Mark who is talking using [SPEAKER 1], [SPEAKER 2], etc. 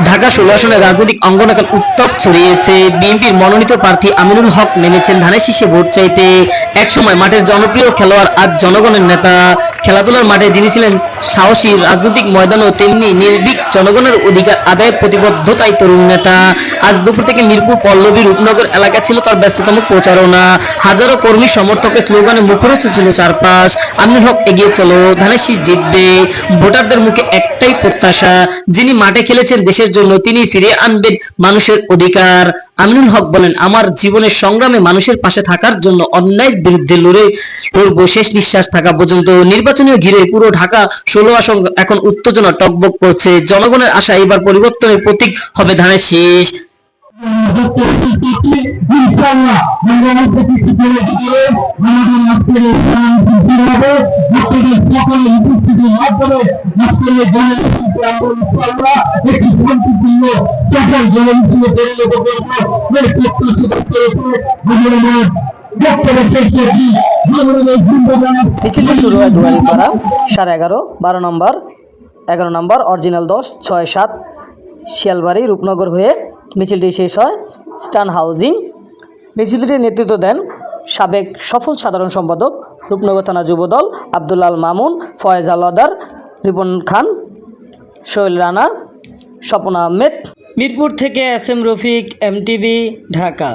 [SPEAKER 1] ঢাকা 16 আসনের রাজনৈতিক অঙ্গন এখন উত্তাপ ছড়িয়েছে। বিএনপির মনোনীত প্রার্থী আমিনুল হক নেমেছেন ধানের শীষে ভোট চাইতে। একসময় মাঠের জনপ্রিয় খেলোয়াড়, আজ জনগণের নেতা। খেলাধুলার মাঠে যিনি ছিলেন সাহসী, রাজনৈতিক ময়দানেও তেমনি নির্ভীক, জনগণের অধিকার আদায়ের প্রতিবদ্ধতায় তরুণ নেতা। আজ দুপুর থেকে মিরপুর, পল্লবী, রূপনগর এলাকা ছিল তার ব্যস্ততম প্রচারণা। হাজারো কর্মী সমর্থকের স্লোগানে মুখরিত ছিল চারপাশ। আমিনুল হক এগিয়ে চলো, ধানের শীষ জিতবে। ভোটারদের মুখে একটাই প্রত্যাশা, যিনি মাঠে খেলেছেন দেশের জন্য, তিনি ফিরিয়ে আনবেন মানুষের অধিকার। আমিনুল হক বলেন, আমার জীবনের সংগ্রামে মানুষের পাশে থাকার জন্য অন্যায়ের বিরুদ্ধে লড়বো শেষ নিঃশ্বাস থাকা পর্যন্ত। নির্বাচনীয় ঘিরে পুরো ঢাকা 16 আসন এখন উত্তেজনা টগবগ করছে। জনগণের আশা এবার পরিবর্তনের প্রতীক হবে ধানের শীষ।
[SPEAKER 2] মিছিলটি শুরু হয় দুয়ারিপাড়া 11:30, 12 নম্বর, 11 নম্বর, অরিজিনাল 10, 6, 7 শিয়ালবাড়ি, রূপনগর হয়ে মিছিলটি শেষ হয় স্টান হাউজিং। মিছিলটির নেতৃত্ব দেন সাবেক সফল সাধারণ সম্পাদক, রূপনগর থানা যুবদল আব্দুল্লাল মামুন, ফয়েজ আলওয়াদার, রিপন খান, সোহেল রানা, স্বপন আহমেদ। মিরপুর থেকে S M Rafiq, MTV, Dhaka.